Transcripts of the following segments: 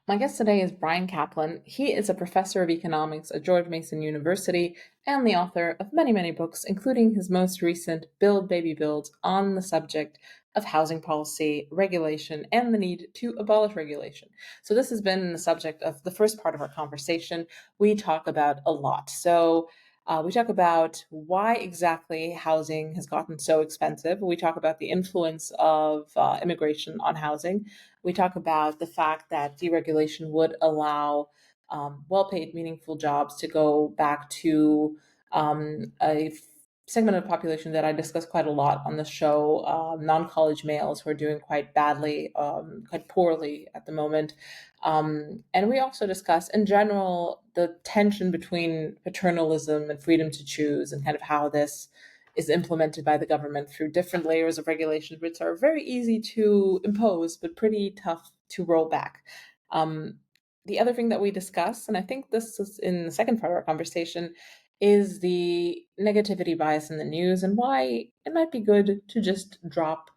My guest today is Bryan Caplan. He is a professor of economics at George Mason University and the author of many, many books, including his most recent Build Baby Build on the subject of housing policy, regulation, and the need to abolish regulation. So, this has been the subject of the first part of our conversation. We talk about a lot. We talk about why exactly housing has gotten so expensive. We talk about the influence of immigration on housing. We talk about the fact that deregulation would allow well paid, meaningful jobs to go back to a segment of the population that I discuss quite a lot on the show, non college males who are doing quite badly, quite poorly at the moment. And we also discuss, in general, the tension between paternalism and freedom to choose and kind of how this is implemented by the government through different layers of regulations, which are very easy to impose, but pretty tough to roll back. Um, the other thing that we discuss, and I think this is in the second part of our conversation, is the negativity bias in the news and why it might be good to just drop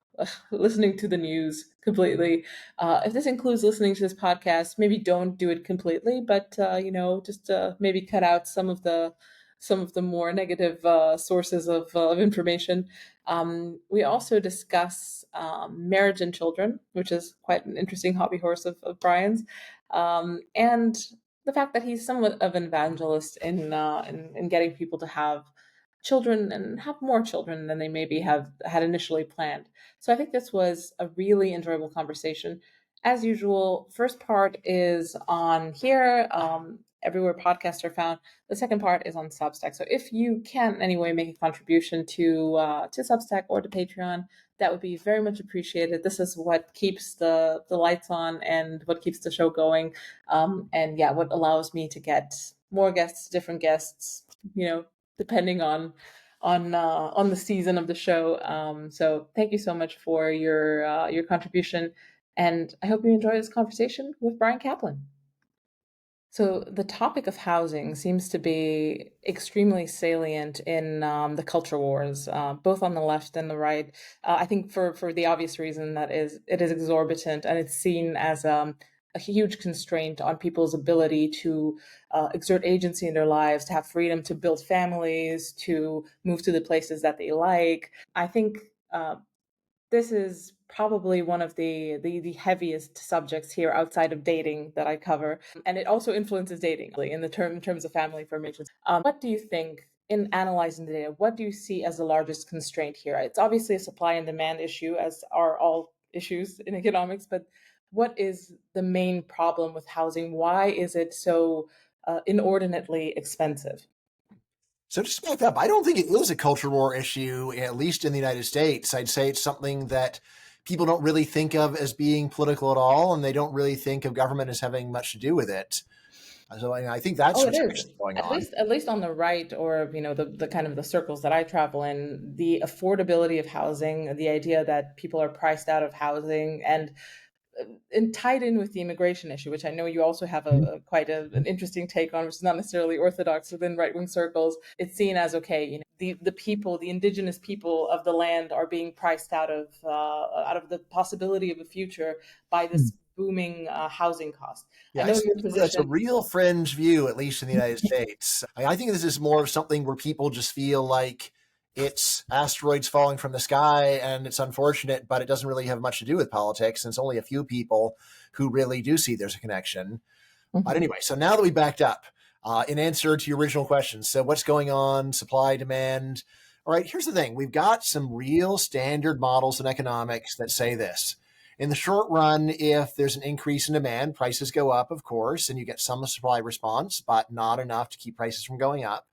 listening to the news completely. If this includes listening to this podcast, maybe don't do it completely, but just maybe cut out some of the more negative sources of information. We also discuss marriage and children, which is quite an interesting hobby horse of Brian's, and the fact that he's somewhat of an evangelist in getting people to have children and have more children than they maybe have had initially planned. So I think this was a really enjoyable conversation. As usual, first part is on here, everywhere podcasts are found. The second part is on Substack. So if you can in any way make a contribution to Substack or to Patreon, that would be very much appreciated. This is what keeps the lights on and what keeps the show going, and yeah, what allows me to get more guests, different guests, depending on the season of the show. So thank you so much for your contribution, and I hope you enjoy this conversation with Bryan Caplan. So the topic of housing seems to be extremely salient in the culture wars, both on the left and the right. I think for the obvious reason that is it is exorbitant and it's seen as a huge constraint on people's ability to exert agency in their lives, to have freedom to build families, to move to the places that they like. I think this is probably one of the heaviest subjects here outside of dating that I cover, and it also influences dating in terms of family formation. What do you think in analyzing the data? What do you see as the largest constraint here? It's obviously a supply and demand issue, as are all issues in economics, but what is the main problem with housing? Why is it so inordinately expensive? So just to back up, I don't think it is a culture war issue, at least in the United States. I'd say it's something that people don't really think of as being political at all, and they don't really think of government as having much to do with it. So I think that's Oh, it what's is. actually going At on. least at least on the right, or the kind of the circles that I travel in, the affordability of housing, the idea that people are priced out of housing, and tied in with the immigration issue, which I know you also have quite an interesting take on, which is not necessarily orthodox within right wing circles. It's seen as okay, the people, the indigenous people of the land, are being priced out of the possibility of a future by this booming housing cost. I Yeah, I know see your that's a position. real fringe view, at least in the United States. I think this is more of something where people just feel like it's asteroids falling from the sky and it's unfortunate, but it doesn't really have much to do with politics. And it's only a few people who really do see there's a connection. But Mhm. anyway, so now that we backed up, in answer to your original question, so what's going on, supply, demand? All right, here's the thing. We've got some real standard models in economics that say this. In the short run, if there's an increase in demand, prices go up, of course, and you get some supply response, but not enough to keep prices from going up.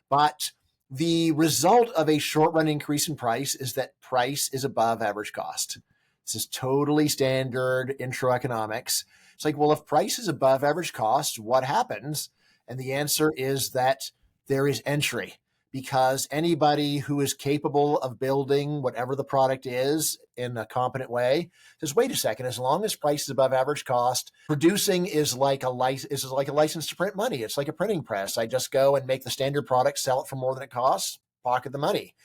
But the result of a short run increase in price is that price is above average cost. This is totally standard intro economics. It's like, well, if price is above average cost, what happens? And the answer is that there is entry, because anybody who is capable of building whatever the product is in a competent way says, wait a second, as long as price is above average cost, producing is like a license to print money. It's like a printing press. I just go and make the standard product, sell it for more than it costs, pocket the money.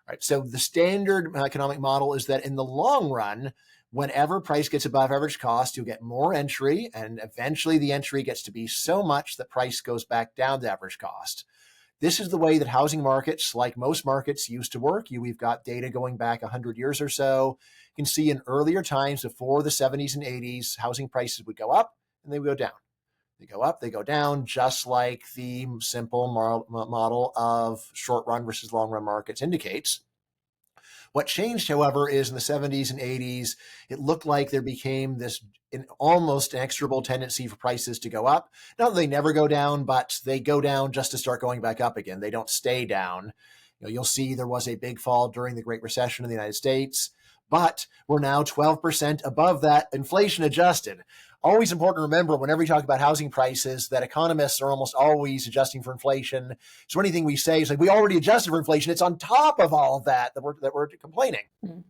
Right. So the standard economic model is that in the long run, Whenever price gets above average cost, you'll get more entry, and eventually the entry gets to be so much that price goes back down to average cost. This is the way that housing markets, like most markets, used to work. We've got data going back 100 years or so. You can see in earlier times before the 70s and 80s, housing prices would go up and they would go down. They go up, they go down, just like the simple model of short run versus long run markets indicates. What changed, however, is in the 70s and 80s, it looked like there became this almost inexorable tendency for prices to go up. Not that they never go down, but they go down just to start going back up again. They don't stay down. You'll see there was a big fall during the Great Recession in the United States, but we're now 12% above that, inflation adjusted. Always important to remember whenever we talk about housing prices that economists are almost always adjusting for inflation. So anything we say is like, we already adjusted for inflation. It's on top of all of that we're complaining. Mm.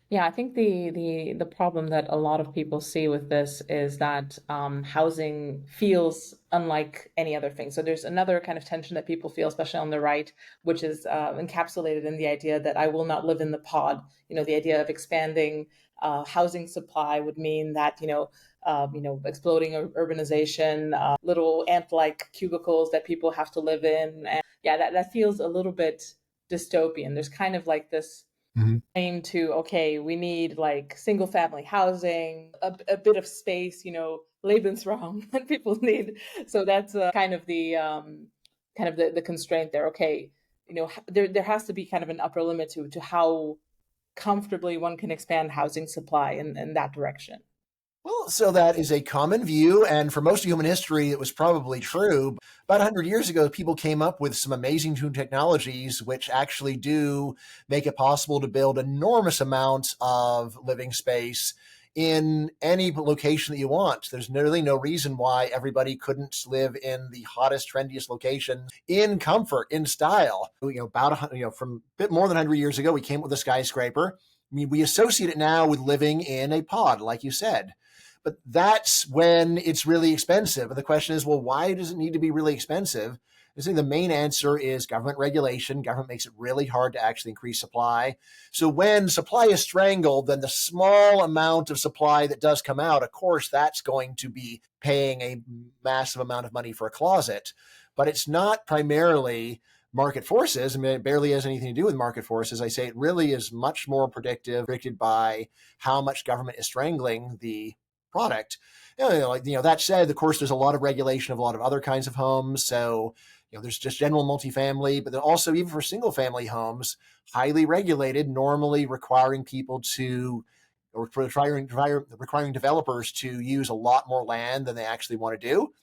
Yeah, I think the problem that a lot of people see with this is that housing feels unlike any other thing. So there's another kind of tension that people feel, especially on the right, which is encapsulated in the idea that I will not live in the pod. The idea of expanding housing supply would mean that exploding urbanization, little ant-like cubicles that people have to live in, and yeah, that feels a little bit dystopian. There's kind of like this aim to, okay, we need like single family housing, a bit of space, Lebensraum that people need. So that's kind of the constraint there. Okay, there has to be kind of an upper limit to how comfortably one can expand housing supply in that direction. Well, so that is a common view, and for most of human history, it was probably true. About 100 years ago, people came up with some amazing new technologies which actually do make it possible to build enormous amounts of living space in any location that you want. There's really no reason why everybody couldn't live in the hottest, trendiest location in comfort, in style. From a bit more than 100 years ago, we came up with a skyscraper. I mean, we associate it now with living in a pod, like you said. But that's when it's really expensive. And the question is, well, why does it need to be really expensive? I think the main answer is government regulation. Government makes it really hard to actually increase supply. So when supply is strangled, then the small amount of supply that does come out, of course, that's going to be paying a massive amount of money for a closet. But it's not primarily market forces. I mean, it barely has anything to do with market forces. I say it really is much more predicted by how much government is strangling the product. That said, of course, there's a lot of regulation of a lot of other kinds of homes. So, there's just general multifamily, but then also even for single family homes, highly regulated, normally requiring people to, or requiring developers to use a lot more land than they actually want to do.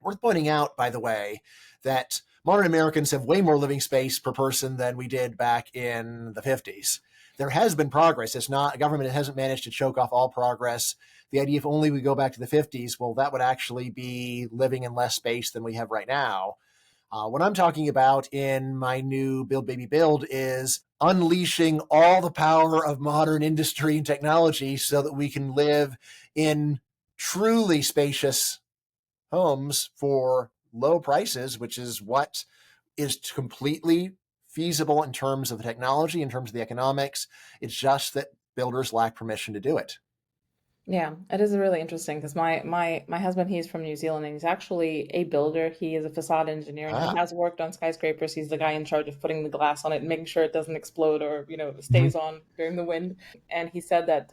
Worth pointing out, by the way, that modern Americans have way more living space per person than we did back in the 50s. There has been progress. It's not, government hasn't managed to choke off all progress. The idea, if only we go back to the 50s, well, that would actually be living in less space than we have right now. What I'm talking about in my new Build Baby Build is unleashing all the power of modern industry and technology so that we can live in truly spacious homes for low prices, which is what is completely feasible in terms of the technology, in terms of the economics. It's just that builders lack permission to do it. Yeah, it is really interesting because my husband, he's from New Zealand and he's actually a builder. He is a facade engineer and he Ah. has worked on skyscrapers. He's the guy in charge of putting the glass on it and making sure it doesn't explode or Mhm. stays on during the wind. And he said that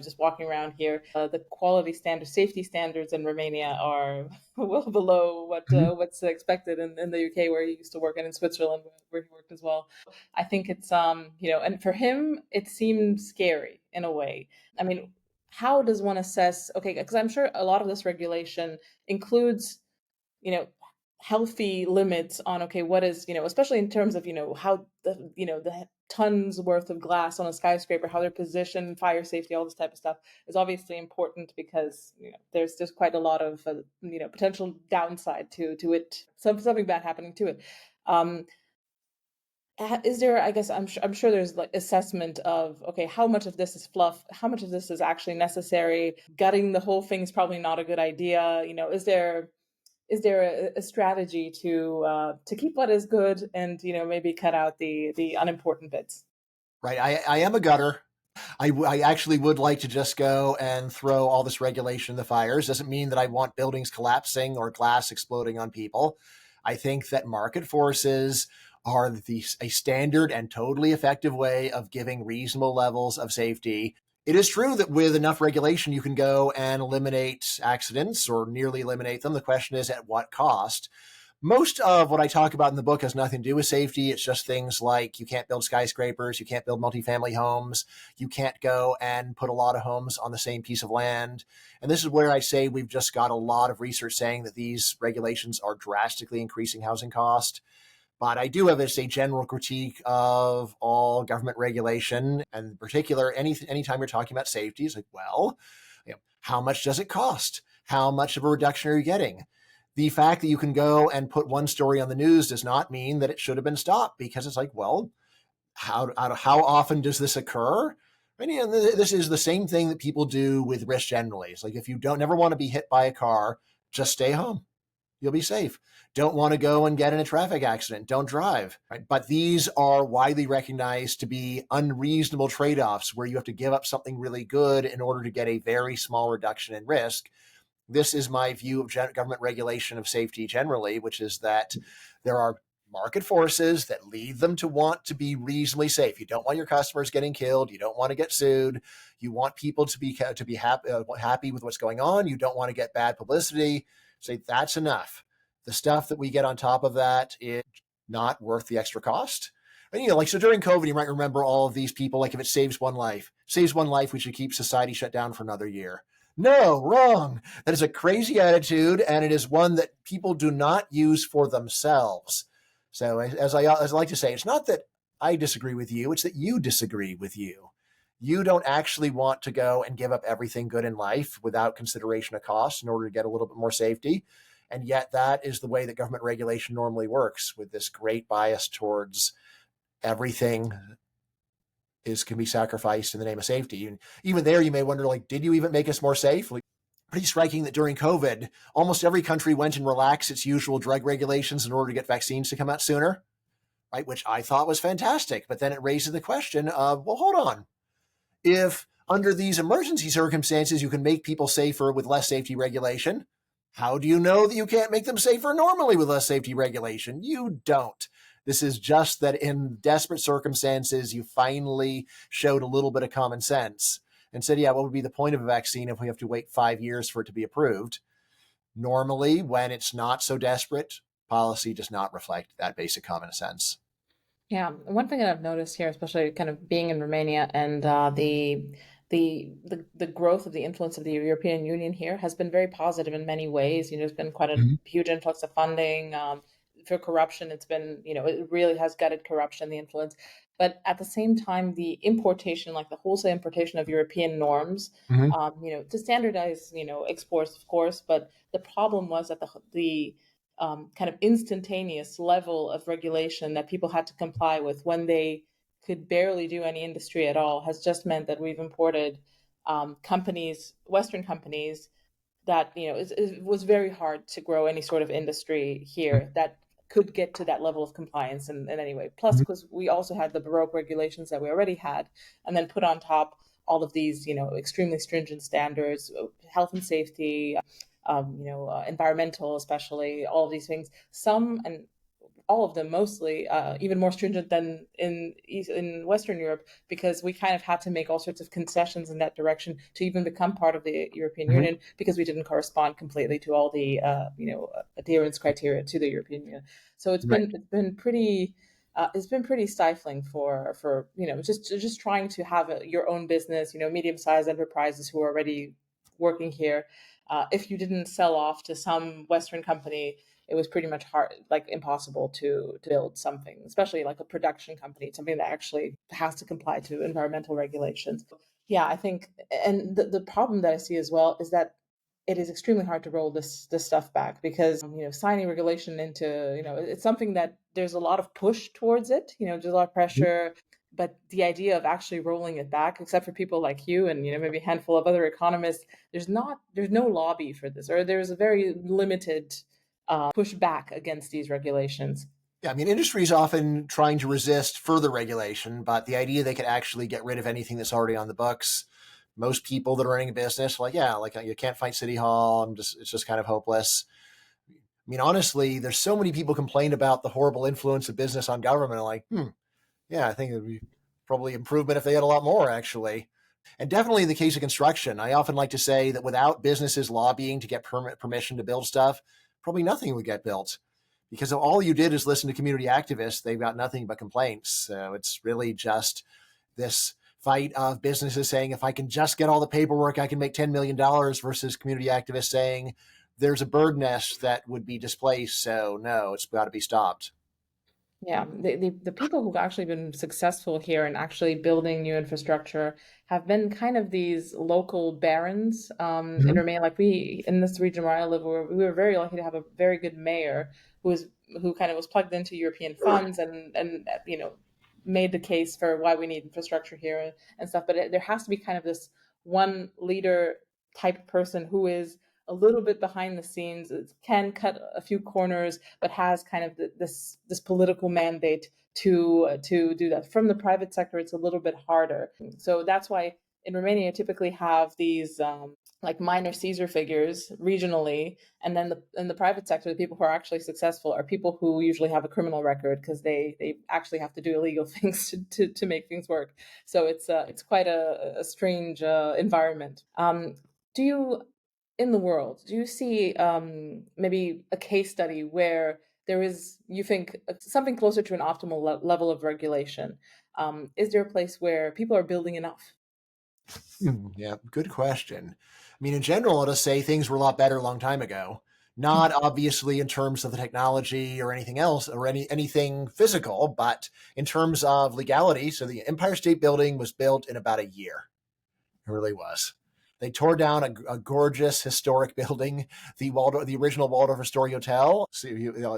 just walking around here, the quality standards, safety standards in Romania are well below Mhm. what's expected in the UK where he used to work and in Switzerland where he worked as well. I think it's and for him it seemed scary in a way. I mean, how does one assess, okay, because I'm sure a lot of this regulation includes you know healthy limits on, okay, what is, especially in terms of how the tons worth of glass on a skyscraper, how they're positioned, fire safety, all this type of stuff is obviously important because there's just quite a lot of potential downside to it, something bad happening to it. Is there, I guess, I'm sure there's like assessment of, okay, how much of this is fluff, how much of this is actually necessary, gutting the whole thing is probably not a good idea. Is there a strategy to keep what is good and maybe cut out the unimportant bits? Right. I am a gutter. I actually would like to just go and throw all this regulation in the fires. Doesn't mean that I want buildings collapsing or glass exploding on people. I think that market forces are a standard and totally effective way of giving reasonable levels of safety. It is true that with enough regulation, you can go and eliminate accidents or nearly eliminate them. The question is, at what cost? Most of what I talk about in the book has nothing to do with safety. It's just things like you can't build skyscrapers, you can't build multifamily homes, you can't go and put a lot of homes on the same piece of land. And this is where I say we've just got a lot of research saying that these regulations are drastically increasing housing cost. But I do have a general critique of all government regulation, and in particular, anytime you're talking about safety, it's like, well, how much does it cost? How much of a reduction are you getting? The fact that you can go and put one story on the news does not mean that it should have been stopped, because it's like, well, how often does this occur? And this is the same thing that people do with risk generally. It's like, if you don't never want to be hit by a car, just stay home. You'll be safe. Don't want to go and get in a traffic accident, don't drive. Right? But these are widely recognized to be unreasonable trade-offs where you have to give up something really good in order to get a very small reduction in risk. This is my view of government regulation of safety generally, which is that there are market forces that lead them to want to be reasonably safe. You don't want your customers getting killed. You don't want to get sued. You want people to be happy with what's going on. You don't want to get bad publicity. Say that's enough. The stuff that we get on top of that is not worth the extra cost. And, like, so during COVID, you might remember all of these people, like, if it saves one life, we should keep society shut down for another year. No, wrong. That is a crazy attitude, and it is one that people do not use for themselves. So as I like to say, it's not that I disagree with you, it's that you disagree with you. You don't actually want to go and give up everything good in life without consideration of cost in order to get a little bit more safety. And yet that is the way that government regulation normally works, with this great bias towards everything can be sacrificed in the name of safety. And even there, you may wonder, like, did you even make us more safe? Like, pretty striking that during COVID, almost every country went and relaxed its usual drug regulations in order to get vaccines to come out sooner, right? Which I thought was fantastic. But then it raises the question of, well, hold on. If under these emergency circumstances, you can make people safer with less safety regulation, how do you know that you can't make them safer normally with less safety regulation? You don't. This is just that in desperate circumstances, you finally showed a little bit of common sense and said, yeah, what would be the point of a vaccine if we have to wait 5 years for it to be approved? Normally, when it's not so desperate, policy does not reflect that basic common sense. Yeah, one thing that I've noticed here, especially kind of being in Romania and the growth of the influence of the European Union here has been very positive in many ways. There's been quite a huge influx of funding. For corruption, it's been, it really has gutted corruption, the influence. But at the same time, the importation, like the wholesale importation of European norms, to standardize, exports, of course. But the problem was that the kind of instantaneous level of regulation that people had to comply with when they could barely do any industry at all has just meant that we've imported companies, Western companies, that it was very hard to grow any sort of industry here that could get to that level of compliance in any way. Plus, because we also had the Baroque regulations that we already had, and then put on top all of these, extremely stringent standards, health and safety, environmental, especially all of these things. Some and all of them mostly even more stringent than in Western Europe, because we kind of had to make all sorts of concessions in that direction to even become part of the European Union, because we didn't correspond completely to all the adherence criteria to the European Union. So it's been pretty. It's been pretty stifling for just trying to have your own business, medium-sized enterprises who are already working here. If you didn't sell off to some Western company, it was pretty much hard, like impossible to build something, especially like a production company, something that actually has to comply to environmental regulations. Yeah, I think, and the problem that I see as well is that it is extremely hard to roll this stuff back, because signing regulation into it's something that there's a lot of push towards it. There's a lot of pressure, but the idea of actually rolling it back, except for people like you and maybe a handful of other economists, there's no lobby for this, or there's a very limited push back against these regulations. Yeah, I mean, industry is often trying to resist further regulation, but the idea they could actually get rid of anything that's already on the books, most people that are running a business, like, yeah, like you can't fight City Hall. It's just kind of hopeless. I mean, honestly, there's so many people complain about the horrible influence of business on government. I'm like, yeah, I think it would be probably improvement if they had a lot more, actually. And definitely in the case of construction, I often like to say that without businesses lobbying to get permission to build stuff, probably nothing would get built. Because if all you did is listen to community activists, they've got nothing but complaints. So it's really just this fight of businesses saying, if I can just get all the paperwork, I can make $10 million versus community activists saying, there's a bird nest that would be displaced. So no, it's got to be stopped. Yeah, the people who've actually been successful here in actually building new infrastructure have been kind of these local barons in Mm-hmm. Romania. Like we in this region where I live, we were very lucky to have a very good mayor who kind of was plugged into European funds and made the case for why we need infrastructure here and stuff. But there has to be kind of this one leader type person who is a little bit behind the scenes, can cut a few corners, but has kind of this political mandate to do that. From the private sector, it's a little bit harder. So that's why in Romania, you typically have these like minor Caesar figures regionally, and then in the private sector, the people who are actually successful are people who usually have a criminal record because they actually have to do illegal things to make things work. So it's quite a strange environment. Do you in the world, do you see maybe a case study where there is, you think, something closer to an optimal level of regulation? Is there a place where people are building enough? Yeah, good question. I mean, in general, I'll just say things were a lot better a long time ago. Not obviously in terms of the technology or anything else or anything physical, but in terms of legality. So the Empire State Building was built in about a year. It really was. They tore down a gorgeous historic building, the original Waldorf Astoria Hotel. So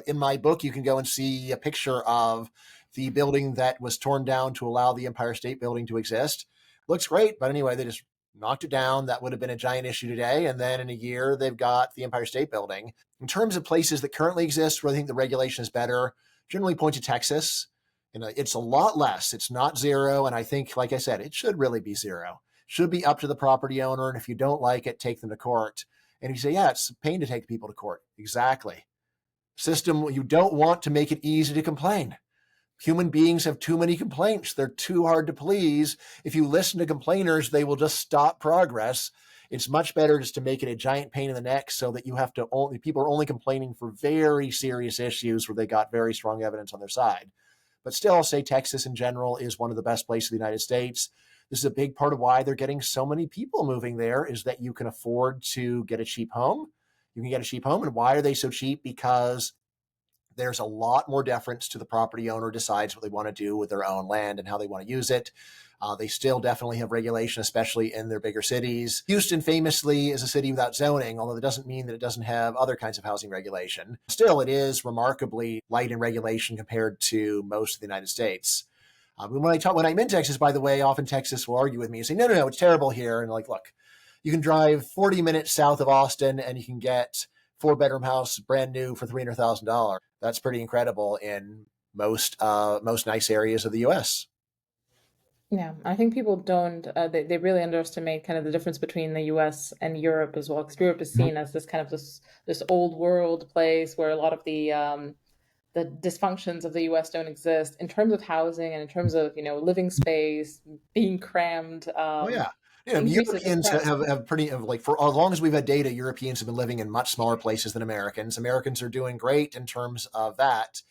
in my book, you can go and see a picture of the building that was torn down to allow the Empire State Building to exist. Looks great, but anyway, they just knocked it down. That would have been a giant issue today. And then in a year, they've got the Empire State Building. In terms of places that currently exist where I think the regulation is better, generally point to Texas. It's a lot less. It's not zero. And I think, like I said, it should really be zero. Should be up to the property owner. And if you don't like it, take them to court. And you say, yeah, it's a pain to take people to court. Exactly. System, you don't want to make it easy to complain. Human beings have too many complaints. They're too hard to please. If you listen to complainers, they will just stop progress. It's much better just to make it a giant pain in the neck so that people are only complaining for very serious issues where they got very strong evidence on their side. But still, I'll say Texas in general is one of the best places in the United States. This is a big part of why they're getting so many people moving there, is that you can afford to get a cheap home. You can get a cheap home. And why are they so cheap? Because there's a lot more deference to the property owner decides what they want to do with their own land and how they want to use it. They still definitely have regulation, especially in their bigger cities. Houston famously is a city without zoning, although that doesn't mean that it doesn't have other kinds of housing regulation. Still, it is remarkably light in regulation compared to most of the United States. When I'm in Texas, by the way, often Texas will argue with me and say, no, it's terrible here. And like, look, you can drive 40 minutes south of Austin and you can get 4-bedroom house brand new for $300,000. That's pretty incredible in most nice areas of the U.S. Yeah, I think people don't, they really underestimate kind of the difference between the US and Europe as well, because Europe is Mhm. seen as this kind of this old world place where a lot of the dysfunctions of the US don't exist in terms of housing and in terms of, living space, being crammed, Oh yeah, increases the Europeans stress. have pretty like for as long as we've had data, Europeans have been living in much smaller places than Americans. Americans are doing great in terms of that.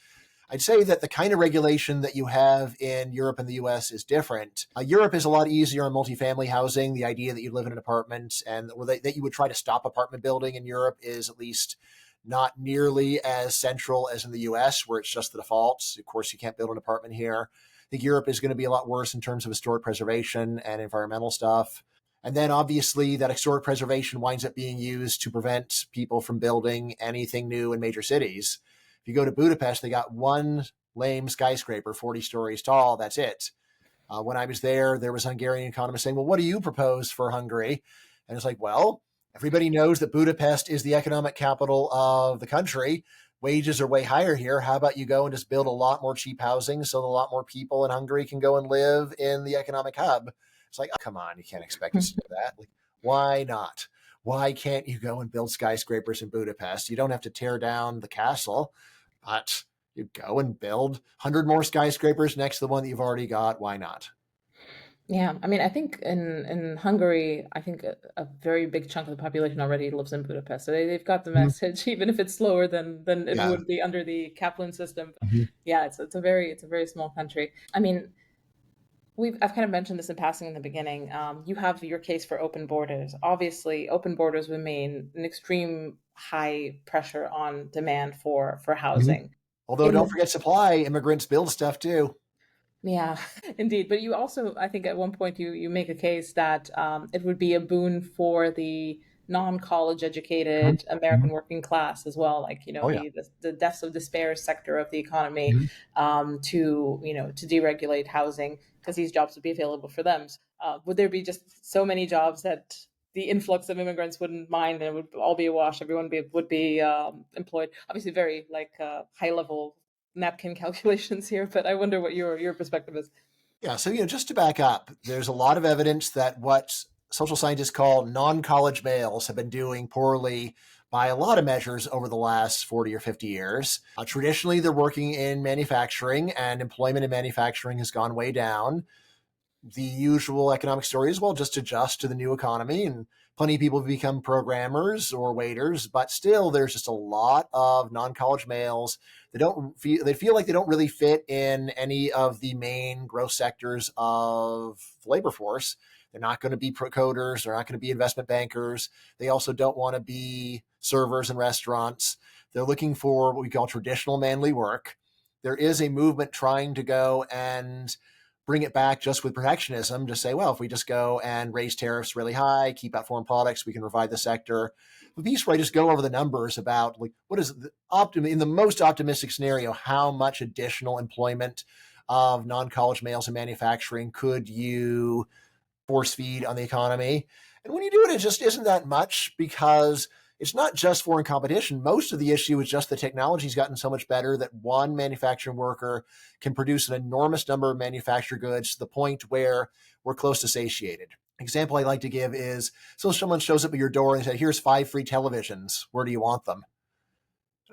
I'd say that the kind of regulation that you have in Europe and the US is different. Europe is a lot easier on multifamily housing. The idea that you live in an apartment that you would try to stop apartment building in Europe is at least not nearly as central as in the US, where it's just the default. Of course, you can't build an apartment here. I think Europe is going to be a lot worse in terms of historic preservation and environmental stuff. And then obviously that historic preservation winds up being used to prevent people from building anything new in major cities. If you go to Budapest, they got one lame skyscraper, 40 stories tall. That's it. When I was there was Hungarian economists saying, well, what do you propose for Hungary? And it's like, well, everybody knows that Budapest is the economic capital of the country. wages are way higher here. How about you go and just build a lot more cheap housing so that a lot more people in Hungary can go and live in the economic hub? It's like, oh, come on, you can't expect us to do that. Like, why not? Why can't you go and build skyscrapers in Budapest? You don't have to tear down the castle, but you go and build 100 more skyscrapers next to the one that you've already got. Why not? Yeah, I mean, I think in Hungary, I think a very big chunk of the population already lives in Budapest, so they've got the Mhm. message, even if it's slower than it Yeah. would be under the Kaplan system. Mhm. Yeah, it's a very small country. I mean, I've kind of mentioned this in passing in the beginning. You have your case for open borders. Obviously, open borders would mean an extreme high pressure on demand for Mhm. housing. Although In don't the forget supply, immigrants build stuff too. Yeah, indeed. But you also, I think, at one point you make a case that it would be a boon for the non-college Mhm. educated American Mhm. working class as well, like Oh yeah. the deaths of despair sector of the economy, Mhm. to to deregulate housing because these jobs would be available for them. Would there be just so many jobs that the influx of immigrants wouldn't mind and it would all be a wash? Everyone would be employed. Obviously, very like high level napkin calculations here, but I wonder what your perspective is. Yeah. So, just to back up, there's a lot of evidence that what social scientists call non-college males have been doing poorly by a lot of measures over the last 40 or 50 years. Traditionally, they're working in manufacturing, and employment in manufacturing has gone way down. The usual economic story is, well, just adjust to the new economy, and plenty of people have become programmers or waiters, but still there's just a lot of non-college males that they feel like they don't really fit in any of the main growth sectors of the labor force. They're not going to be coders, they're not going to be investment bankers. They also don't want to be servers in restaurants. They're looking for what we call traditional manly work. There is a movement trying to go and bring it back just with protectionism, just say, well, if we just go and raise tariffs really high, keep out foreign products, we can revive the sector. The piece where I just go over the numbers about like what is in the most optimistic scenario, how much additional employment of non-college males in manufacturing could you force feed on the economy? And when you do it, it just isn't that much because it's not just foreign competition. Most of the issue is just the technology's gotten so much better that one manufacturing worker can produce an enormous number of manufactured goods to the point where we're close to satiated. Example I like to give is so someone shows up at your door and says, here's 5 free televisions. Where do you want them?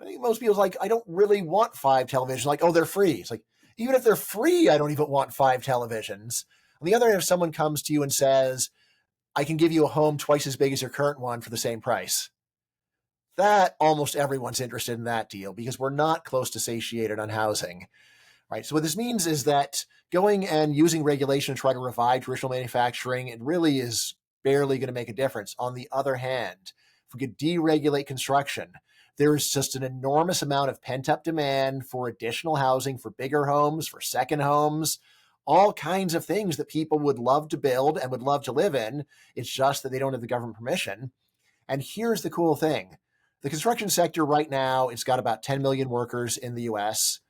I think most people's like, I don't really want 5 televisions. Like, oh, they're free. It's like, even if they're free, I don't even want 5 televisions. On the other hand, if someone comes to you and says, I can give you a home twice as big as your current one for the same price, that almost everyone's interested in that deal because we're not close to satiated on housing, right? So what this means is that going and using regulation to try to revive traditional manufacturing, it really is barely going to make a difference. On the other hand, if we could deregulate construction, there's just an enormous amount of pent up demand for additional housing, for bigger homes, for second homes, all kinds of things that people would love to build and would love to live in. It's just that they don't have the government permission. And here's the cool thing. The construction sector right now, it's got about 10 million workers in the US.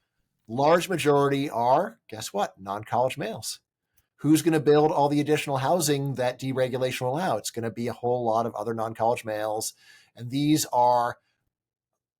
Large majority are, guess what, non-college males. Who's going to build all the additional housing that deregulation will allow? It's going to be a whole lot of other non-college males. And these are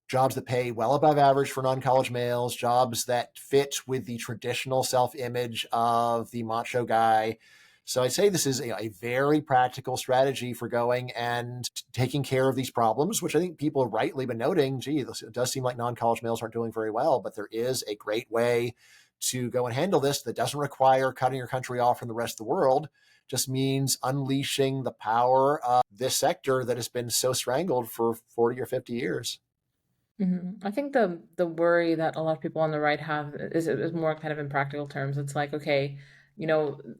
jobs that pay well above average for non-college males, jobs that fit with the traditional self-image of the macho guy. So I'd say this is a very practical strategy for going and taking care of these problems, which I think people have rightly been noting. Gee, it does seem like non-college males aren't doing very well, but there is a great way to go and handle this that doesn't require cutting your country off from the rest of the world. Just means unleashing the power of this sector that has been so strangled for 40 or 50 years. I think the worry that a lot of people on the right have is more kind of in practical terms. It's like, okay,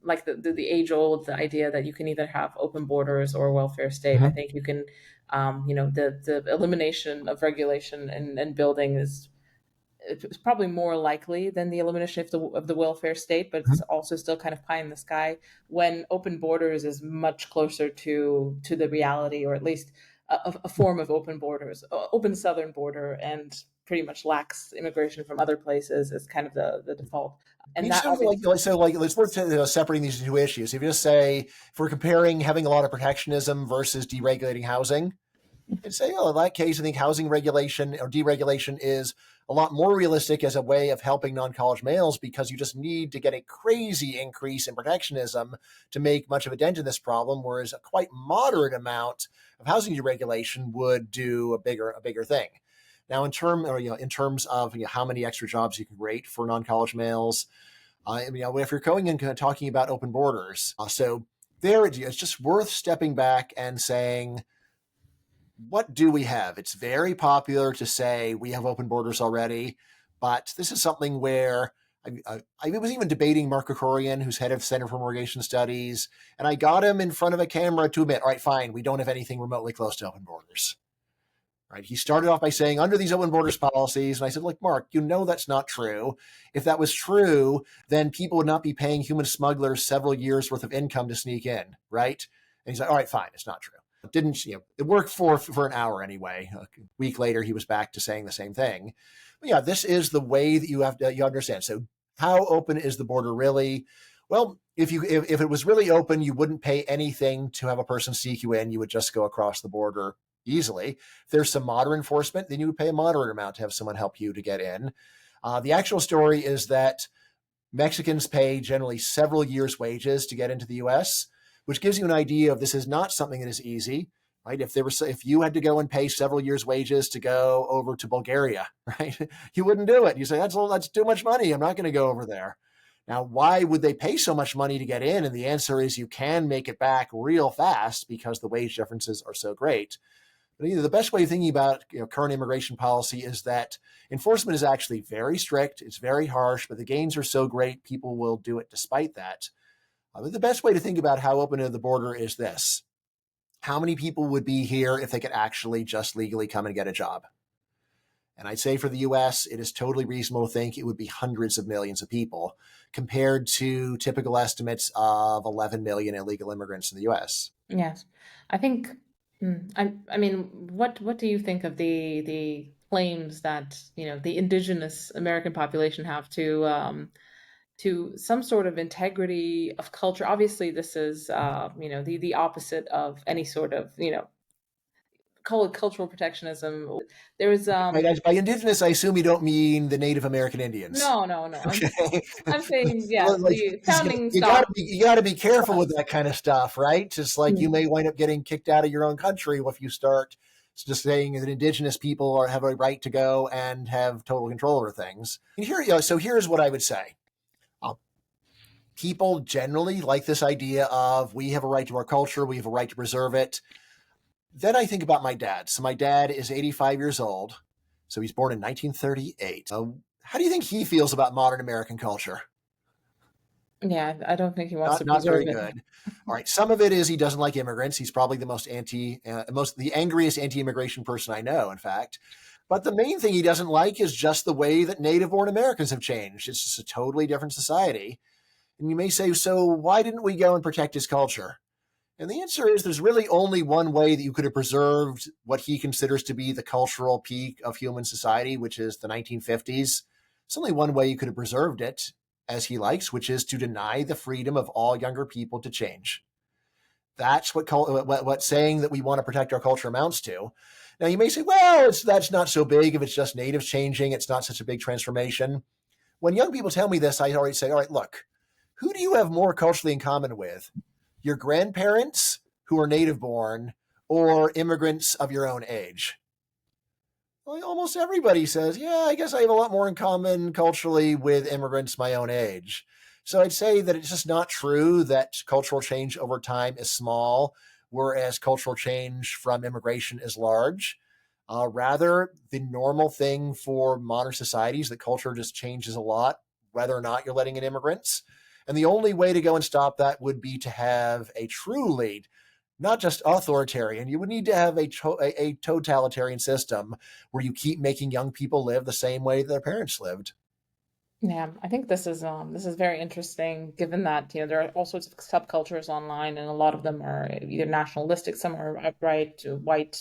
like the age old the idea that you can either have open borders or a welfare state. I Mhm. think you can, the elimination of regulation and building is it's probably more likely than the elimination of the welfare state, but it's also still kind of pie in the sky when open borders is much closer to the reality, or at least a form of open borders, open southern border, and pretty much lacks immigration from other places is kind of the default. I And mean, that so obviously, it's worth separating these two issues. If you just say, if we're comparing having a lot of protectionism versus deregulating housing, and say, oh, in that case, I think housing regulation or deregulation is a lot more realistic as a way of helping non-college males, because you just need to get a crazy increase in protectionism to make much of a dent in this problem, whereas a quite moderate amount of housing deregulation would do a bigger thing. Now, in terms of how many extra jobs you can create for non-college males, if you're going and kind of talking about open borders, so there it's just worth stepping back and saying, what do we have? It's very popular to say we have open borders already, but this is something where I was even debating Mark Krikorian, who's head of Center for Immigration Studies, and I got him in front of a camera to admit, all right, fine, we don't have anything remotely close to open borders. Right? He started off by saying, under these open borders policies, and I said, look, Mark, that's not true. If that was true, then people would not be paying human smugglers several years worth of income to sneak in, right? And he's like, all right, fine, it's not true. It worked for an hour anyway. A week later, he was back to saying the same thing. But yeah, this is the way that you understand. So how open is the border really? Well, if it was really open, you wouldn't pay anything to have a person sneak you in. You would just go across the border easily. If there's some moderate enforcement, then you would pay a moderate amount to have someone help you to get in. The actual story is that Mexicans pay generally several years' wages to get into the U.S., which gives you an idea of this is not something that is easy, right? If you had to go and pay several years' wages to go over to Bulgaria, right, you wouldn't do it. You say, that's too much money. I'm not going to go over there. Now, why would they pay so much money to get in? And the answer is you can make it back real fast because the wage differences are so great. But the best way of thinking about current immigration policy is that enforcement is actually very strict. It's very harsh, but the gains are so great, people will do it despite that. But the best way to think about how open the border is this. How many people would be here if they could actually just legally come and get a job? And I'd say for the U.S., it is totally reasonable to think it would be hundreds of millions of people compared to typical estimates of 11 million illegal immigrants in the U.S. Yes, I think. I mean, what do you think of the claims that the indigenous American population have to some sort of integrity of culture? Obviously, this is the opposite of any sort of call it cultural protectionism. There is By indigenous, I assume you don't mean the Native American Indians. no. Okay. I'm saying yes, Like, the founding you stock. gotta be careful with that kind of stuff, right? Just like you Mm. may wind up getting kicked out of your own country if you start just saying that indigenous people have a right to go and have total control over things. And so here's what I would say. People generally like this idea of we have a right to our culture, we have a right to preserve it. Then I think about my dad. So my dad is 85 years old. So he's born in 1938. How do you think he feels about modern American culture? Yeah, I don't think he wants to Not preserve very it. good. All right. Some of it is he doesn't like immigrants. He's probably the angriest anti-immigration person I know, in fact. But the main thing he doesn't like is just the way that native-born Americans have changed. It's just a totally different society. And you may say, so why didn't we go and protect his culture? And the answer is there's really only one way that you could have preserved what he considers to be the cultural peak of human society, which is the 1950s. There's only one way you could have preserved it as he likes, which is to deny the freedom of all younger people to change. That's what saying that we want to protect our culture amounts to. Now, you may say, well, that's not so big if it's just natives changing. It's not such a big transformation. When young people tell me this, I already say, all right, look, who do you have more culturally in common with? Your grandparents who are native born or immigrants of your own age? Well, almost everybody says, yeah, I guess I have a lot more in common culturally with immigrants my own age. So I'd say that it's just not true that cultural change over time is small, whereas cultural change from immigration is large. Rather, the normal thing for modern societies, that culture just changes a lot, whether or not you're letting in immigrants. And the only way to go and stop that would be to have a truly, not just authoritarian, you would need to have a totalitarian system where you keep making young people live the same way their parents lived. Yeah, I think this is very interesting, given that there are all sorts of subcultures online, and a lot of them are either nationalistic, some are upright, white,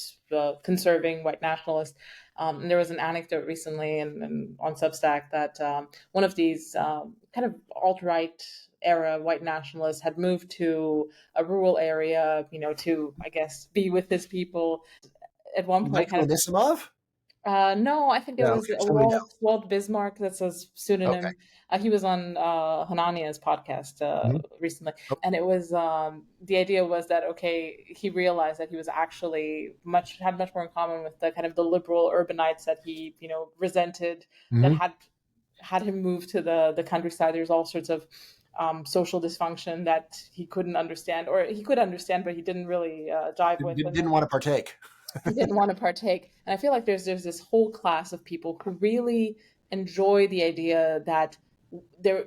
conserving, white nationalist. And there was an anecdote recently and on Substack that one of these kind of alt-right era white nationalists had moved to a rural area, to I guess be with his people. at one point Michael kind of Anisimov? no, I think it No, was okay, somebody Walt Bismarck. That's his else. Okay. pseudonym. He was on Hanania's podcast Mhm. recently, Oh, and it was the idea was that okay, he realized that he was actually had much more in common with the kind of the liberal urbanites that he resented, that mhm. had him move to the countryside. There's all sorts of social dysfunction that he couldn't understand, or he could understand, but he didn't really jive with, Didn't want to partake. he didn't want to partake. And I feel like there's this whole class of people who really enjoy the idea that they're,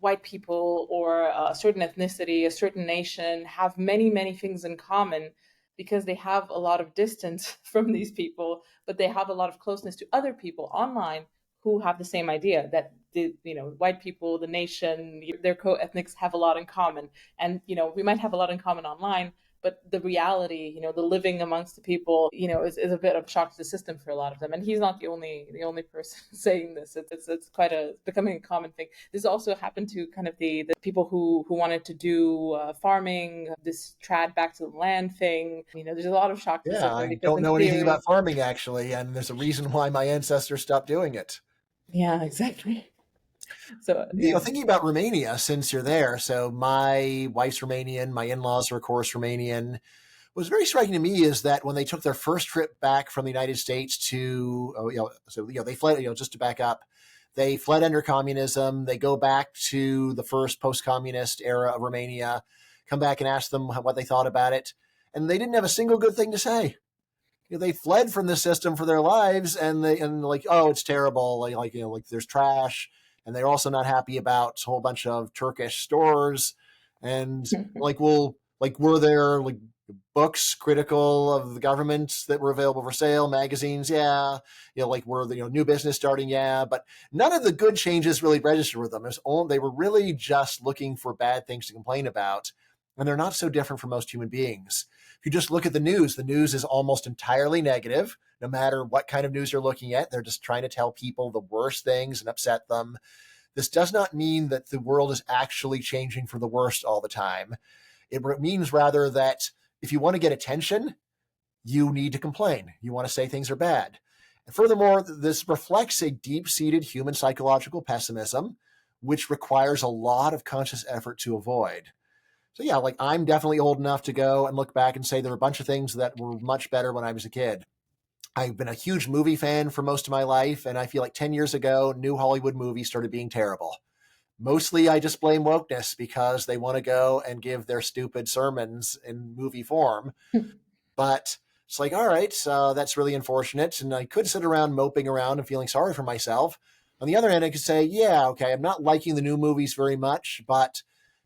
white people or a certain ethnicity, a certain nation have many things in common because they have a lot of distance from these people, but they have a lot of closeness to other people online who have the same idea that the white people, the nation, their co-ethnics have a lot in common. And we might have a lot in common online, but the reality, the living amongst the people, is a bit of a shock to the system for a lot of them. And he's not the only person saying this. It's quite it's becoming a common thing. This also happened to kind of the people who wanted to do farming, this trad back to the land thing. There's a lot of shock to the Yeah, system I because don't in know anything theory, about farming actually, and there's a reason why my ancestors stopped doing it. yeah, exactly. So yeah. Thinking about Romania, since you're there, so my wife's Romanian, my in-laws are of course Romanian. What was very striking to me is that when they took their first trip back from the United States to, they fled, just to back up, they fled under communism. They go back to the first post-communist era of Romania, come back and ask them what they thought about it, and they didn't have a single good thing to say. They fled from the system for their lives, and like, oh, it's terrible, like there's trash, and they're also not happy about a whole bunch of Turkish stores, and like, well, like, were there like books critical of the government that were available for sale, magazines, yeah, like, were the new business starting, yeah, but none of the good changes really registered with them. They were really just looking for bad things to complain about, and they're not so different from most human beings. If you just look at the news is almost entirely negative. No matter what kind of news you're looking at, they're just trying to tell people the worst things and upset them. This does not mean that the world is actually changing for the worst all the time. It means rather that if you want to get attention, you need to complain. You want to say things are bad. And furthermore, this reflects a deep-seated human psychological pessimism, which requires a lot of conscious effort to avoid. So yeah, like, I'm definitely old enough to go and look back and say there were a bunch of things that were much better when I was a kid. I've been a huge movie fan for most of my life, and I feel like 10 years ago, new Hollywood movies started being terrible. Mostly I just blame wokeness because they want to go and give their stupid sermons in movie form. But it's like, all right, that's really unfortunate. And I could sit around moping around and feeling sorry for myself. On the other hand, I could say, yeah, okay, I'm not liking the new movies very much, but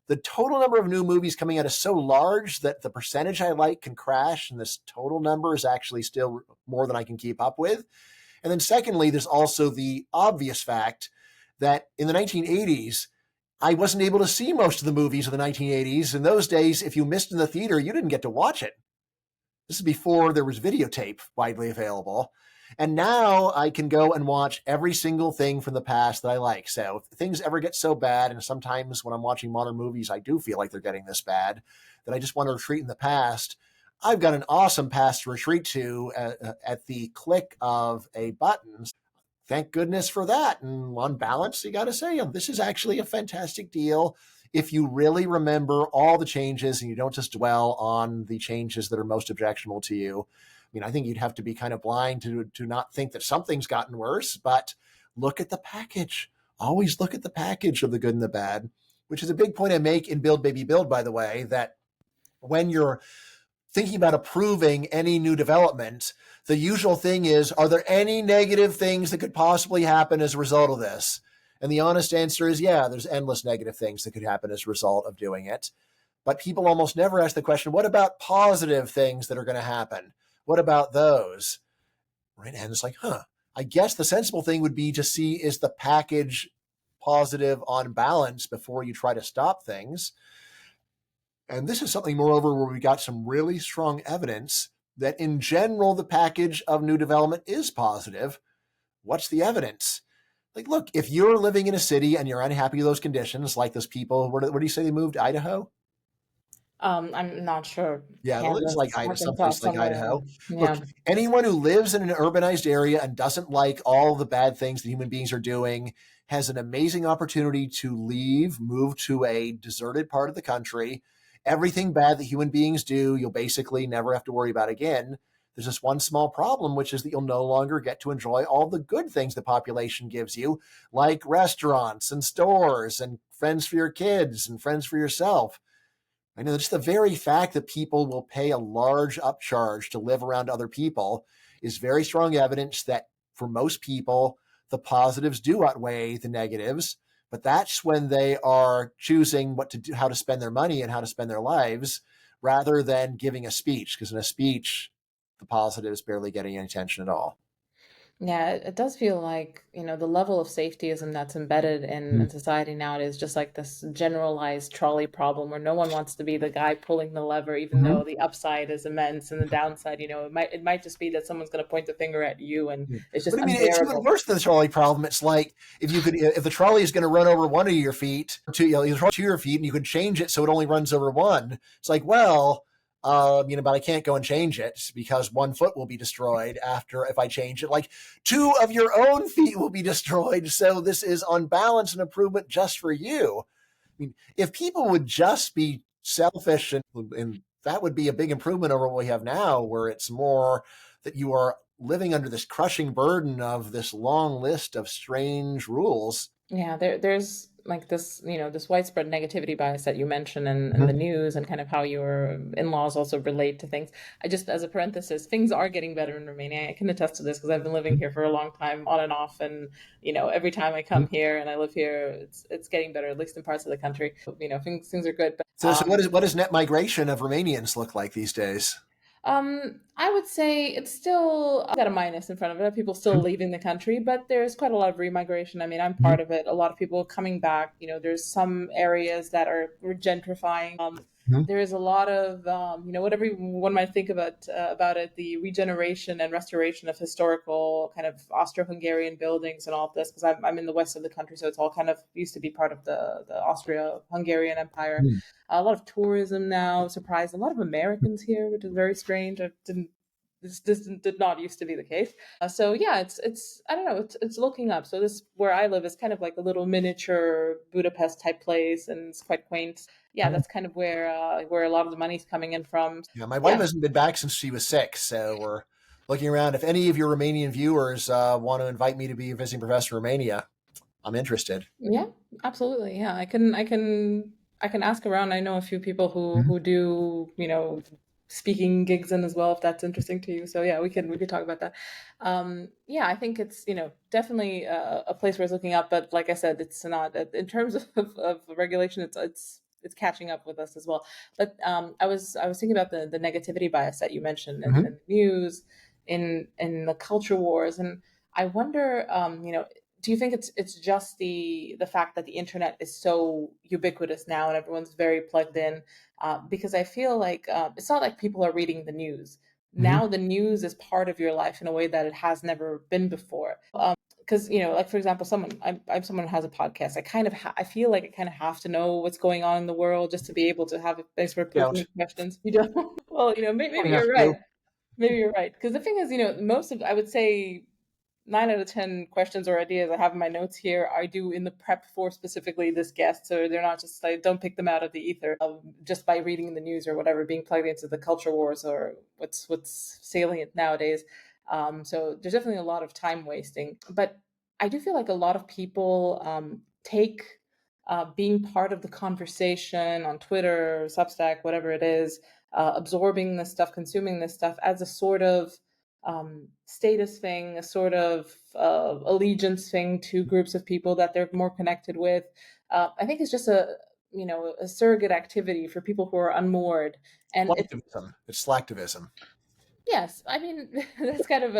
the total number of new movies coming out is so large that the percentage I like can crash, and this total number is actually still more than I can keep up with. And then secondly, there's also the obvious fact that in the 1980s, I wasn't able to see most of the movies of the 1980s. In those days, if you missed in the theater, you didn't get to watch it. This is before there was videotape widely available. And now I can go and watch every single thing from the past that I like. So if things ever get so bad, and sometimes when I'm watching modern movies, I do feel like they're getting this bad, that I just want to retreat in the past, I've got an awesome past to retreat to at the click of a button. Thank goodness for that. And on balance, you got to say, this is actually a fantastic deal if you really remember all the changes and you don't just dwell on the changes that are most objectionable to you. I mean, I think you'd have to be kind of blind to not think that something's gotten worse, but look at the package. Always look at the package of the good and the bad, which is a big point I make in Build Baby Build, by the way, that when you're thinking about approving any new development, the usual thing is, are there any negative things that could possibly happen as a result of this? And the honest answer is, yeah, there's endless negative things that could happen as a result of doing it. But people almost never ask the question, what about positive things that are going to happen? What about those? Right? And it's like, I guess the sensible thing would be to see, is the package positive on balance before you try to stop things. And this is something, moreover, where we got some really strong evidence that in general, the package of new development is positive. What's the evidence? Like, look, if you're living in a city and you're unhappy with those conditions, like those people, where do you say they moved? Idaho? I'm not sure. Yeah, it's like Kansas, Idaho, Arkansas, someplace like somewhere. Idaho. Look, Yeah. anyone who lives in an urbanized area and doesn't like all the bad things that human beings are doing has an amazing opportunity to leave, move to a deserted part of the country. Everything bad that human beings do, you'll basically never have to worry about again. There's just one small problem, which is that you'll no longer get to enjoy all the good things the population gives you, like restaurants and stores and friends for your kids and friends for yourself. I know just the very fact that people will pay a large upcharge to live around other people is very strong evidence that for most people, the positives do outweigh the negatives. But that's when they are choosing what to do, how to spend their money and how to spend their lives rather than giving a speech. Because in a speech, the positives barely getting any attention at all. Yeah, it does feel like, the level of safetyism that's embedded in society nowadays, just like this generalized trolley problem where no one wants to be the guy pulling the lever, even Mm-hmm. though the upside is immense and the downside, it might just be that someone's going to point the finger at you and Yeah. it's just But I mean, it's even unbearable. worse than the trolley problem. It's like if the trolley is going to run over one of your feet, to your feet, and you could change it so it only runs over one. It's like, well, but I can't go and change it because one foot will be destroyed after if I change it. Like two of your own feet will be destroyed. So this is on balance an improvement just for you. I mean, if people would just be selfish and that would be a big improvement over what we have now, where it's more that you are living under this crushing burden of this long list of strange rules. Yeah, there's like this widespread negativity bias that you mentioned in the Mhm. news and kind of how your in-laws also relate to things. I just, as a parenthesis, things are getting better in Romania. I can attest to this because I've been living here for a long time, on and off, and every time I come here and I live here, it's getting better, at least in parts of the country. Things are good, but So what does net migration of Romanians look like these days? I would say it's still got a minus in front of it. People still leaving the country, but there's quite a lot of remigration. I mean, I'm part of it. A lot of people coming back. There's some areas that are we're gentrifying. There is a lot of whatever one might think about it, the regeneration and restoration of historical kind of Austro-Hungarian buildings and all of this. Because I'm in the west of the country, so it's all kind of used to be part of the Austria-Hungarian Empire. A lot of tourism now, surprised a lot of Americans here, which is very strange. I didn't this did not used to be the case. So yeah, it's I don't know, it's looking up. So this where I live is kind of like a little miniature Budapest type place, and it's quite quaint. Yeah, that's kind of where a lot of the money's coming in from. Yeah, my wife Yeah, hasn't been back since she was 6, so we're looking around. If any of your Romanian viewers want to invite me to be a visiting professor in Romania, I'm interested. yeah, absolutely. Yeah, I can ask around. I know a few people who do speaking gigs in as well, if that's interesting to you. So yeah, we could talk about that. Yeah, I think it's definitely a place where it's looking up, but like I said, it's not in terms of regulation. It's catching up with us as well. But I was thinking about the negativity bias that you mentioned in the news, in the culture wars, and I wonder, do you think it's just the fact that the internet is so ubiquitous now and everyone's very plugged in? Because I feel like it's not like people are reading the news Mhm. now. The news is part of your life in a way that it has never been before. Because like for example, I'm someone who has a podcast. I feel like I kind of have to know what's going on in the world just to be able to have a place where Don't. posing questions. You don't. Well, maybe Don't have you're to. right. Maybe you're right. Because the thing is, most of I would say 9 out of 10 questions or ideas I have in my notes here, I do in the prep for specifically this guest. So they're not just, I don't pick them out of the ether just by reading the news or whatever, being plugged into the culture wars or what's salient nowadays. So there's definitely a lot of time wasting. But I do feel like a lot of people take being part of the conversation on Twitter, Substack, whatever it is, absorbing this stuff, consuming this stuff as a sort of status thing, a sort of allegiance thing to groups of people that they're more connected with. I think it's just a surrogate activity for people who are unmoored, and it's Slacktivism. It's slacktivism. yes. I mean that's kind of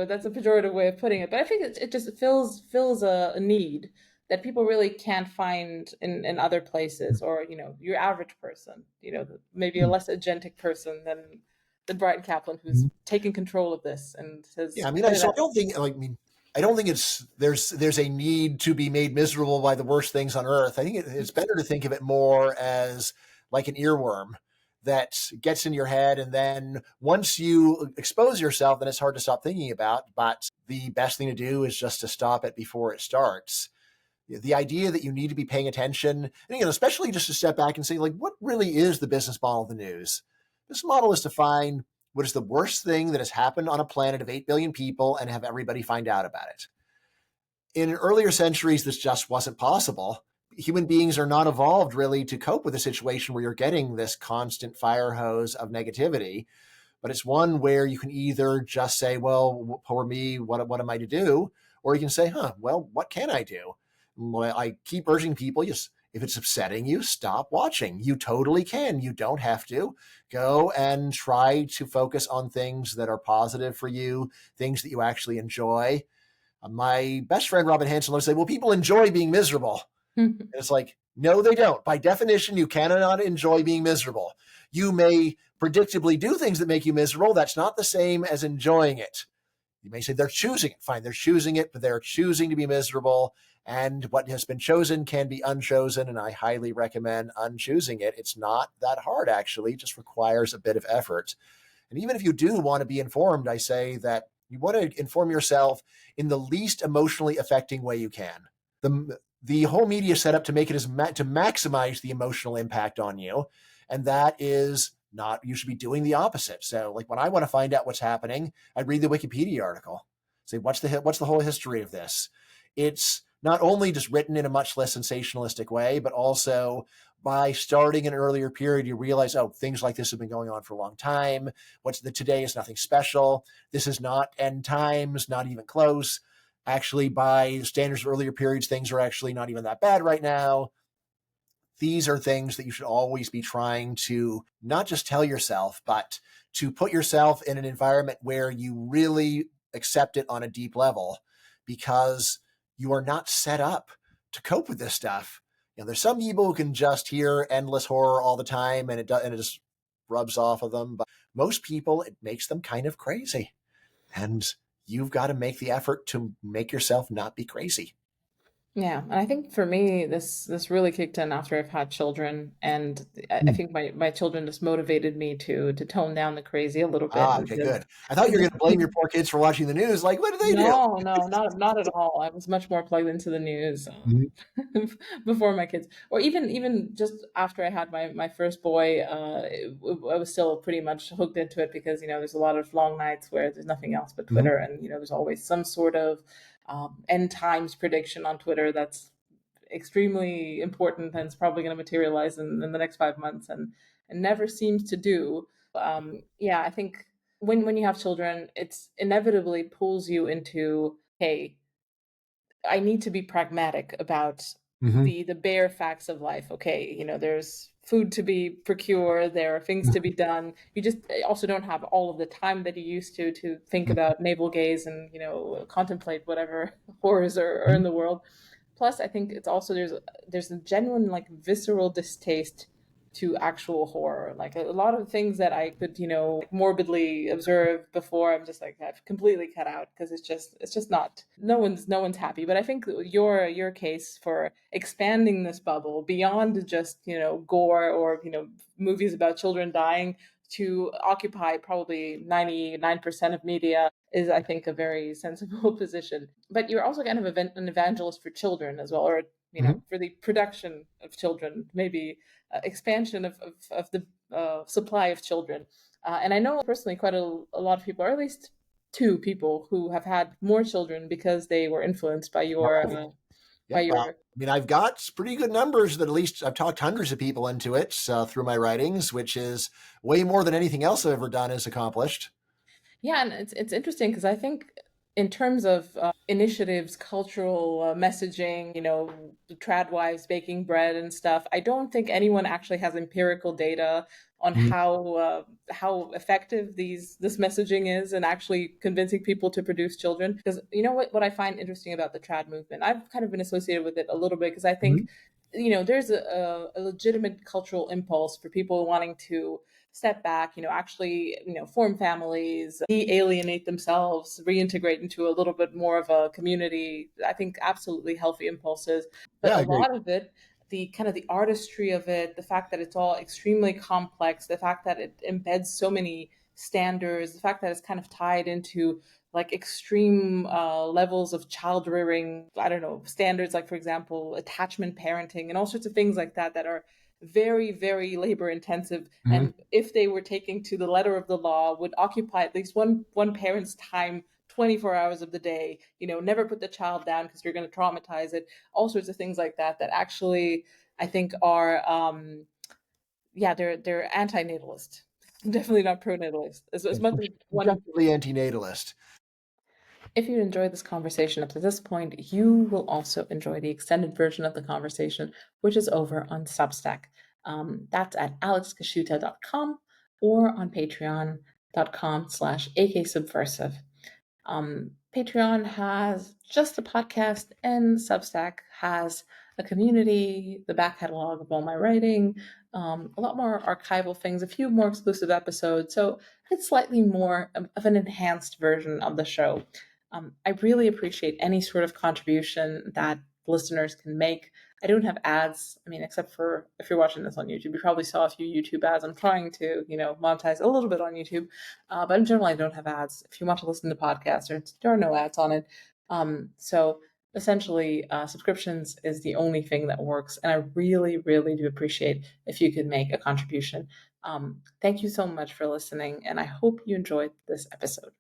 that's a pejorative way of putting it, but I think it just fills a need that people really can't find in other places, or your average person, maybe a less agentic person than Bryan Caplan, who's taken control of this and has Yeah, I mean, pointed so out. I don't think. I don't think it's there's a need to be made miserable by the worst things on earth. I think it's better to think of it more as like an earworm. that gets in your head. And then once you expose yourself, then it's hard to stop thinking about. But the best thing to do is just to stop it before it starts. The idea that you need to be paying attention, and especially just to step back and say, like, what really is the business model of the news? This model is to find what is the worst thing that has happened on a planet of 8 billion people and have everybody find out about it. In earlier centuries, this just wasn't possible. Human beings are not evolved really to cope with a situation where you're getting this constant fire hose of negativity. But it's one where you can either just say, well, poor me, what am I to do? Or you can say, well, what can I do? Well, I keep urging people, if it's upsetting you, stop watching. You totally can. You don't have to. Go and try to focus on things that are positive for you, things that you actually enjoy. My best friend, Robin Hanson, would say, well, people enjoy being miserable. And it's like, no, they don't. By definition, you cannot enjoy being miserable. You may predictably do things that make you miserable. That's not the same as enjoying it. You may say they're choosing it. Fine, they're choosing it, but they're choosing to be miserable. And what has been chosen can be unchosen, and I highly recommend unchoosing it. It's not that hard, actually. It just requires a bit of effort. And even if you do want to be informed, I say that you want to inform yourself in the least emotionally affecting way you can. The whole media is set up to make it to maximize the emotional impact on you, and that is not. You should be doing the opposite. So, like when I want to find out what's happening, I read the Wikipedia article. Say, what's the whole history of this? It's not only just written in a much less sensationalistic way, but also by starting an earlier period, you realize, things like this have been going on for a long time. Today is nothing special. This is not end times, not even close. Actually, by standards of earlier periods, things are actually not even that bad right now. These are things that you should always be trying to not just tell yourself, but to put yourself in an environment where you really accept it on a deep level, because you are not set up to cope with this stuff. There's some people who can just hear endless horror all the time and it just rubs off of them. But most people, it makes them kind of crazy. And you've got to make the effort to make yourself not be crazy. Yeah, and I think for me, this really kicked in after I've had children, and I think my children just motivated me to tone down the crazy a little bit, and Okay, good. I thought you were going to blame your poor kids for watching the news. Like, what do they do? no, no, not at all. I was much more plugged into the news before my kids, or even just after I had my first boy. I was still pretty much hooked into it because there's a lot of long nights where there's nothing else but Mm-hmm. Twitter, and there's always some sort of end times prediction on Twitter that's extremely important and it's probably going to materialize in the next 5 months, and never seems to do. Yeah, I think when you have children, it's inevitably pulls you into, hey, I need to be pragmatic about Mm-hmm. the bare facts of life. Okay, there's food to be procured, there are things to be done. You just also don't have all of the time that you used to think about navel gaze and contemplate whatever horrors are in the world. Plus, I think it's also there's a genuine like visceral distaste to actual horror. Like a lot of things that I could morbidly observe before, I'm just like I've completely cut out because it's just not. No one's happy. But I think your case for expanding this bubble beyond just gore or movies about children dying to occupy probably 99% of media is, I think, a very sensible position. But you're also kind of an evangelist for children as well, or Mm-hmm. for the production of children, maybe expansion of the supply of children. And I know personally quite a lot of people, or at least two people, who have had more children because they were influenced by your by Yep. your. I've got pretty good numbers that at least I've talked hundreds of people into it through my writings, which is way more than anything else I've ever done is accomplished. Yeah, and it's interesting because I think in terms of initiatives, cultural messaging, the trad wives baking bread and stuff, I don't think anyone actually has empirical data on Mhm. how effective this messaging is and actually convincing people to produce children. Because what I find interesting about the trad movement, I've kind of been associated with it a little bit because I think Mhm. there's a legitimate cultural impulse for people wanting to step back, actually, form families, de-alienate themselves, reintegrate into a little bit more of a community. I think absolutely healthy impulses, but Yeah, a I agree. lot of it the kind of the artistry of it, the fact that it's all extremely complex, the fact that it embeds so many standards, the fact that it's kind of tied into like extreme levels of child rearing, I don't know, standards like, for example, attachment parenting and all sorts of things like that that are very, very labor intensive. Mhm. And if they were taken to the letter of the law, would occupy at least one parent's time 24 hours of the day. Never put the child down because you're going to traumatize it. All sorts of things like that that actually I think are yeah, they're anti-natalist. Definitely not pro-natalist. As much as one. Objectively antinatalist. If you enjoyed this conversation up to this point, you will also enjoy the extended version of the conversation, which is over on Substack. That's at alexkashuta.com or on patreon.com/aksubversive. Patreon has just a podcast, and Substack has a community, the back catalog of all my writing, a lot more archival things, a few more exclusive episodes. So it's slightly more of an enhanced version of the show. I really appreciate any sort of contribution that listeners can make. I don't have ads. I mean, except for if you're watching this on YouTube, you probably saw a few YouTube ads. I'm trying to, monetize a little bit on YouTube, but in general, I don't have ads. If you want to listen to podcasts, there are no ads on it. So essentially, subscriptions is the only thing that works, and I really, really do appreciate if you could make a contribution. Thank you so much for listening, and I hope you enjoyed this episode.